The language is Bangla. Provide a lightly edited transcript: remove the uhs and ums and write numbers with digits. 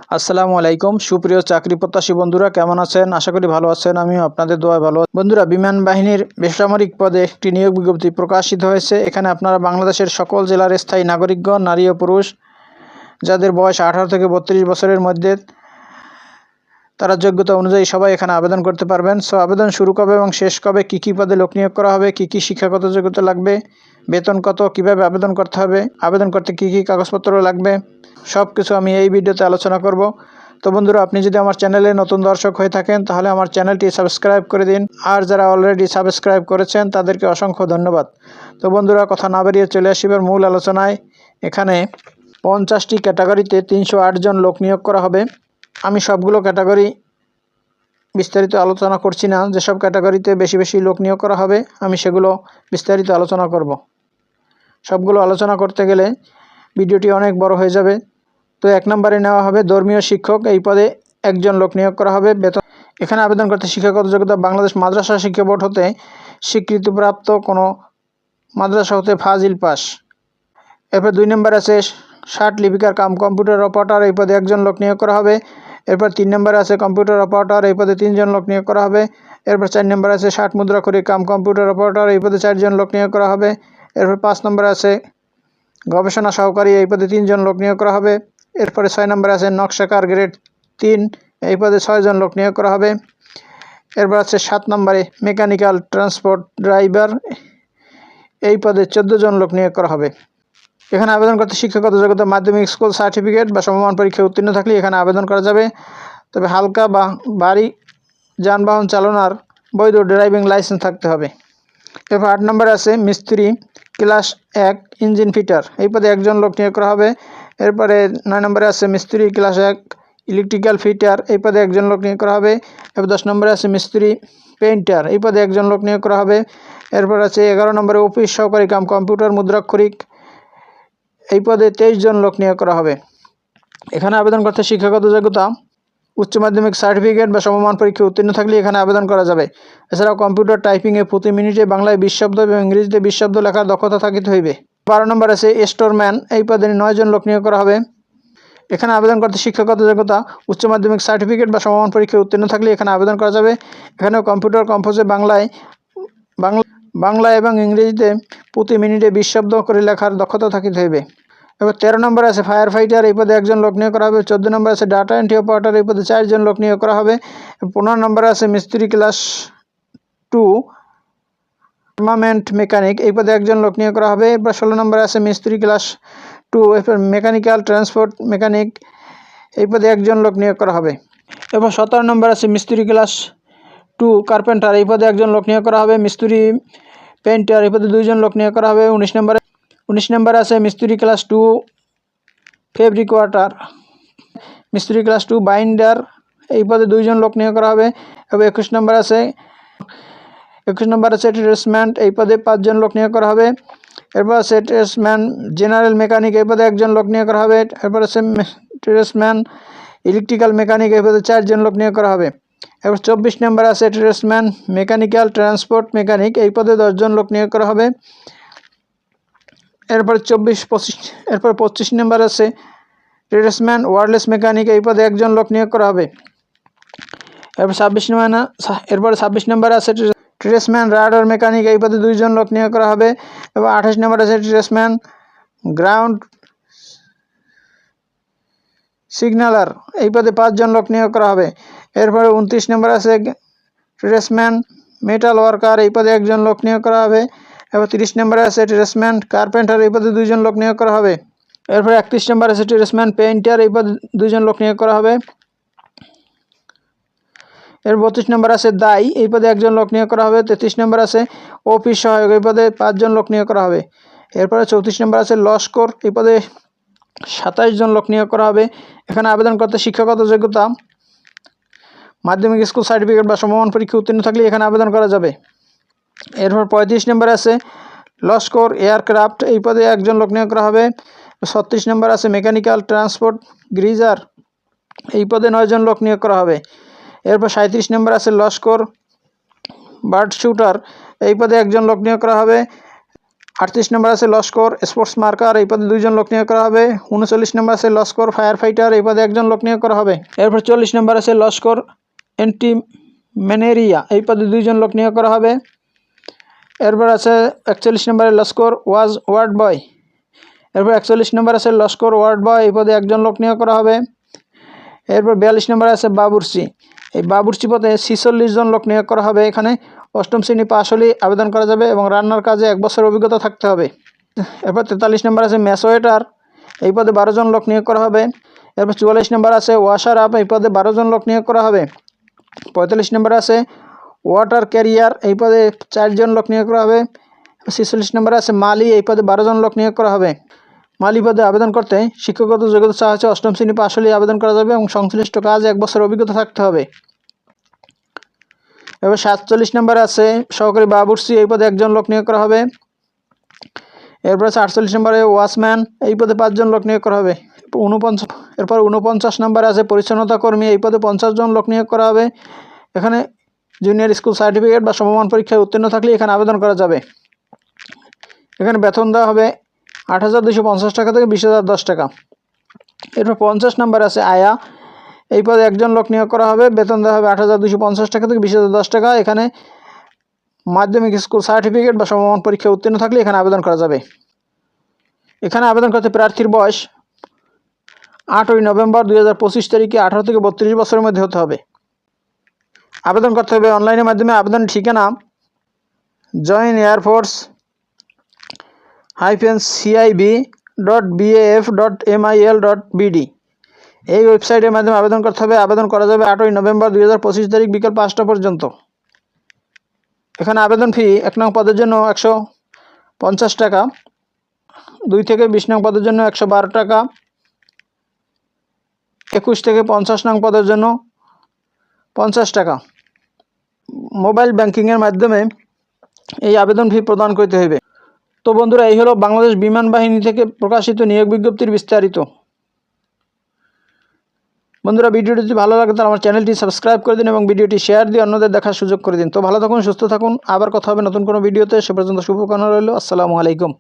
আসসালামু আলাইকুম সুপ্রিয় চাকরি প্রত্যাশী বন্ধুরা, কেমন আছেন? আশা করি ভালো আছেন। আমিও আপনাদের দোয়ায় ভালো আছি। বন্ধুরা, বিমান বাহিনীর বেসামরিক পদে একটি নিয়োগ বিজ্ঞপ্তি প্রকাশিত হয়েছে। এখানে আপনারা বাংলাদেশের সকল জেলার স্থায়ী নাগরিকগণ, নারী ও পুরুষ, যাদের বয়স 18 থেকে 32 বছরের মধ্যে, তারা যোগ্যতা অনুযায়ী সবাই এখানে আবেদন করতে পারবেন। সো আবেদন শুরু কবে এবং শেষ কবে, কী কী পদে লোক নিয়োগ করা হবে, কী কী শিক্ষাগত যোগ্যতা লাগবে, বেতন কত, কিভাবে আবেদন করতে হবে, আবেদন করতে কী কী কাগজপত্র লাগবে, সব কিছু আমি এই ভিডিওতে আলোচনা করব। তো বন্ধুরা, আপনি যদি আমার চ্যানেলে নতুন দর্শক হয়ে থাকেন তাহলে আমার চ্যানেলটি সাবস্ক্রাইব করে দিন, আর যারা অলরেডি সাবস্ক্রাইব করেছেন তাদেরকে অসংখ্য ধন্যবাদ। তো বন্ধুরা, কথা না বাড়িয়ে চলে আসি এবার মূল আলোচনায়। এখানে 50টি ক্যাটাগরিতে 308 জন লোক নিয়োগ করা হবে। আমি সবগুলো ক্যাটাগরি বিস্তারিত আলোচনা করছি না। যেসব ক্যাটাগরিতে বেশি বেশি লোক নিয়োগ করা হবে আমি সেগুলো বিস্তারিত আলোচনা করব। সবগুলো আলোচনা করতে গেলে ভিডিওটি অনেক বড় হয়ে যাবে। তো 1 নম্বরে নেওয়া হবে ধর্মীয় শিক্ষক। এই পদে 1 জন লোক নিয়োগ করা হবে। বেতন এখানে আবেদন করতে শিক্ষাগত যোগ্যতা বাংলাদেশ মাদ্রাসা শিক্ষা বোর্ড হতে স্বীকৃতিপ্রাপ্ত কোনো মাদ্রাসা হতে ফাজিল পাস। এরপর 2 নম্বর আছে 60 লিপিকার কাম কম্পিউটার অপারেটর। এই পদে 1 জন লোক নিয়োগ করা হবে। এরপর 3 নম্বরে আছে কম্পিউটার অপারেটর। এই পদে 3 জন লোক নিয়োগ করা হবে। এরপর 4 নম্বরে আছে 60 মুদ্রাক্ষরিক কাম কম্পিউটার অপারেটর। এই পদে 4 জন লোক নিয়োগ করা হবে। এরপর 5 নম্বরে আছে গবেষণা সহকারী। এই পদে 3 জন লোক নিয়োগ করা হবে। এরপরে 6 নম্বরে আছে নকশাকার গ্রেড 3। এই পদে 6 জন লোক নিয়োগ করা হবে। এরপর আছে 7 নম্বরে মেকানিক্যাল ট্রান্সপোর্ট ড্রাইভার। এই পদে 14 জন লোক নিয়োগ করা হবে। এখানে আবেদন করতে শিক্ষাগত যোগ্যতা মাধ্যমিক স্কুল সার্টিফিকেট বা সমমান পরীক্ষায় উত্তীর্ণ থাকলে এখানে আবেদন করা যাবে। তবে হালকা বা ভারী যানবাহন চালানোর বৈধ ড্রাইভিং লাইসেন্স থাকতে হবে। এরপর 8 নম্বরে আছে মিস্ত্রি ক্লাস 1 ইঞ্জিন ফিটার। এই পদে 1 জন লোক নিয়োগ করা হবে। এরপরে 9 নম্বরে আছে মিস্ত্রি ক্লাস 1 ইলেকট্রিক্যাল ফিটার। এই পদে 1 জন লোক নিয়োগ করা হবে। এরপর 10 নম্বরে আছে মিস্ত্রি পেইন্টার। এই পদে 1 জন লোক নিয়োগ করা হবে। এরপর আছে 11 নম্বরে অফিস সহকারী কাম কম্পিউটার মুদ্রাক্ষরিক। এই পদে 23 জন লোক নিয়োগ করা হবে। এখানে আবেদন করতে শিক্ষাগত যোগ্যতা উচ্চ মাধ্যমিক সার্টিফিকেট বা সমমান পরীক্ষায় উত্তীর্ণ থাকলে এখানে আবেদন করা যাবে। এছাড়াও কম্পিউটার টাইপিংয়ে প্রতি মিনিটে বাংলায় 20 শব্দ এবং ইংরেজিতে 20 শব্দ লেখার দক্ষতা থাকিতে হইবে। 12 নম্বর আছে স্টোরম্যান। এই পদে 9 জন লোক নিয়োগ করা হবে। এখানে আবেদন করতে শিক্ষাগত যোগ্যতা উচ্চ মাধ্যমিক সার্টিফিকেট বা সমমান পরীক্ষায় উত্তীর্ণ থাকলে এখানে আবেদন করা যাবে। এখানেও কম্পিউটার কম্পোজে বাংলা এবং ইংরেজিতে প্রতি মিনিটে 20 শব্দ করে লেখার দক্ষতা থাকিতে হইবে। এবার 13 নম্বর আছে ফায়ার ফাইটার। এই পদে 1 জন লোক নিয়োগ করা হবে। 14 নম্বর আছে ডাটা এন্ট্রি অপারেটর। এই পদে 4 জন লোক নিয়োগ করা হবে। 15 নম্বরে আছে মিস্ত্রি ক্লাস 2 আর্মামেন্ট মেকানিক। এই পদে 1 জন লোক নিয়োগ করা হবে। এরপর 16 নম্বরে আছে মিস্ত্রি ক্লাস 2 এরপর মেকানিক্যাল ট্রান্সপোর্ট মেকানিক। এই পদে 1 জন লোক নিয়োগ করা হবে। এরপর 17 নম্বর আছে মিস্ত্রি ক্লাস 2 কার্পেন্টার। এই পদে 1 জন লোক নিয়োগ করা হবে। মিস্ত্রি পেইন্টার। এই পদে 2 জন লোক নিয়োগ করা হবে। 19 নম্বরে আছে মিস্ত্রি ক্লাস 2 ফেব্রিকোয়াটার। মিস্ত্রি ক্লাস 2 বাইন্ডার। এই পদে 2 জন লোক নিয়োগ করা হবে। এবং 21 নম্বর আছে ট্রেডসম্যান। এই পদে 5 জন লোক নিয়োগ করা হবে। এরপর আছে ট্রেডসম্যান জেনারেল মেকানিক। এই পদে 1 জন লোক নিয়োগ করা হবে। এরপর আছে ট্রেডসম্যান ইলেকট্রিক্যাল মেকানিক। এই পদে 4 জন লোক নিয়োগ করা হবে। এরপর 24 নম্বর আছে ট্রেডসম্যান মেকানিক্যাল ট্রান্সপোর্ট মেকানিক। এই পদে 10 জন লোক নিয়োগ করা হবে। এরপর 25 নম্বর আছে ট্রেডসম্যান ওয়্যারলেস মেকানিক। এই পদে 1 জন লোক নিয়োগ করা হবে। এরপর 26 নম্বর আছে ট্রেডসম্যান রাডার মেকানিক। এই পদে 2 জন লোক নিয়োগ করা হবে। এবং 28 নম্বর আছে ট্রেডসম্যান গ্রাউন্ড সিগন্যালার। এই পদে 5 জন লোক নিয়োগ করা হবে। এরপরে 29 নম্বর আছে ট্রেডসম্যান মেটাল ওয়ার্কার। এই পদে 1 জন লোক নিয়োগ করা হবে। এবার 30 নম্বরে আছে ট্রেডসম্যান কার্পেন্টার। এই পদে 2 জন লোক নিয়োগ করা হবে। এরপর 31 নম্বর আছে ট্রেডসম্যান পেইন্টার। এই পদে 2 জন লোক নিয়োগ করা হবে। এর 32 নম্বর আছে দাই। এই পদে 1 জন লোক নিয়োগ করা হবে। 33 নম্বর আছে অফিস সহায়ক। এই পদে 5 জন লোক নিয়োগ করা হবে। এরপরে 34 নম্বর আছে লস্কর। এই পদে 27 জন লোক নিয়োগ করা হবে। এখানে আবেদন করতে শিক্ষাগত যোগ্যতা মাধ্যমিক স্কুল সার্টিফিকেট বা সমমান পরীক্ষা উত্তীর্ণ থাকলে এখানে আবেদন করা যাবে। এরপর 35 নম্বর আছে লস্কর এয়ারক্রাফট। এই পদে 1 জন লোক নিয়োগ করা হবে। 36 নম্বর আছে মেকানিক্যাল ট্রান্সপোর্ট গ্রিজার। এই পদে 9 জন লোক নিয়োগ করা হবে। এরপর 37 নম্বর আছে লস্কর বার্ড শুটার। এই পদে 1 জন লোক নিয়োগ করা হবে। 38 নম্বর আছে লস্কর স্পোর্টস মার্কার, এই পদে 2 জন লোক নিয়োগ করা হবে। 39 নম্বর আছে লস্কর ফায়ার ফাইটার, এই পদে 1 জন লোক নিয়োগ করা হবে। এরপর 40 নম্বর আছে লস্কর অ্যান্টি ম্যালেরিয়া, এই পদে 2 জন লোক নিয়োগ করা হবে। এরপর আছে 41 নম্বরে লস্কর ওয়ার্ড বয়, এরপর 41 নম্বর আছে লস্কর ওয়ার্ড বয়, এই পদে 1 জন লোক নিয়োগ করা হবে। এরপর 42 নম্বরে আছে বাবুর্চি, এই বাবুর্চি পদে 46 জন লোক নিয়োগ করা হবে। এখানে 8ম শ্রেণী পাশ হলেই আবেদন করা যাবে এবং রান্নার কাজে 1 বছর অভিজ্ঞতা থাকতে হবে। এরপর 43 নম্বর আছে মেস ওয়েটার, এই পদে 12 জন লোক নিয়োগ করা হবে। এরপর 44 নম্বর আছে ওয়াশার আপ, এই পদে 12 জন লোক নিয়োগ করা হবে। 45 নম্বর আছে ওয়াটার ক্যারিয়ার, এই পদে 4 জন লোক নিয়োগ করা হবে। 46 নম্বরে আছে মালি, এই পদে 12 জন লোক নিয়োগ করা হবে। মালি পদে আবেদন করতে শিক্ষাগত যোগ্যতা চাওয়া হচ্ছে 8ম শ্রেণী পাশ হলেই আবেদন করা যাবে এবং সংশ্লিষ্ট কাজে 1 বছর অভিজ্ঞতা থাকতে হবে। এবার 47 নম্বরে আছে সহকারী বাবুর্চি, এই পদে 1 জন লোক নিয়োগ করা হবে। এরপর আছে 48 নম্বরে ওয়াচম্যান, এই পদে 5 জন লোক নিয়োগ করা হবে। এরপর 49 নম্বরে আছে পরিচ্ছন্নতা কর্মী, এই পদে 50 জন লোক নিয়োগ করা হবে। এখানে জুনিয়র স্কুল সার্টিফিকেট বা সমমান পরীক্ষায় উত্তীর্ণ থাকলে এখানে আবেদন করা যাবে। এখানে বেতন দেওয়া হবে 8,250 টাকা থেকে 20,010 টাকা। এরপর 50 নম্বরে আছে আয়া, এই পদে 1 জন লোক নিয়োগ করা হবে। বেতন দেওয়া হবে 8,250 টাকা থেকে 20,010 টাকা। এখানে মাধ্যমিক স্কুল সার্টিফিকেট বা সমমান পরীক্ষায় উত্তীর্ণ থাকলে এখানে আবেদন করা যাবে। এখানে আবেদন করতে প্রার্থীর বয়স 8ই নভেম্বর 2025 তারিখে 18 থেকে 32 বছরের মধ্যে হতে হবে। আবেদন করতে হবে অনলাইনের মাধ্যমে। আবেদনের ঠিকানা joinairforce-cib.baf.mil.bd, এই ওয়েবসাইটের মাধ্যমে আবেদন করতে হবে। আবেদন করা যাবে 8ই নভেম্বর 2025 তারিখ বিকাল 5টা পর্যন্ত। এখানে আবেদন ফি 1 নং পদের জন্য 150 টাকা, 2 থেকে 20 নং পদের জন্য 112 টাকা, 21 থেকে 50 নং পদের জন্য 50 টাকা। মোবাইল ব্যাংকিংয়ের মাধ্যমে এই আবেদন ফি প্রদান করতে হবে। তো বন্ধুরা, এই হলো বাংলাদেশ বিমান বাহিনী থেকে প্রকাশিত নিয়োগ বিজ্ঞপ্তির বিস্তারিত। বন্ধুরা, ভিডিওটি যদি ভালো লাগে তাহলে আমার চ্যানেলটি সাবস্ক্রাইব করে দিন এবং ভিডিওটি শেয়ার দিয়ে অন্যদের দেখার সুযোগ করে দিন। তো ভালো থাকুন, সুস্থ থাকুন, আবার কথা হবে নতুন কোনো ভিডিওতে। সে পর্যন্ত শুভকামনা রইল। আসসালামু আলাইকুম।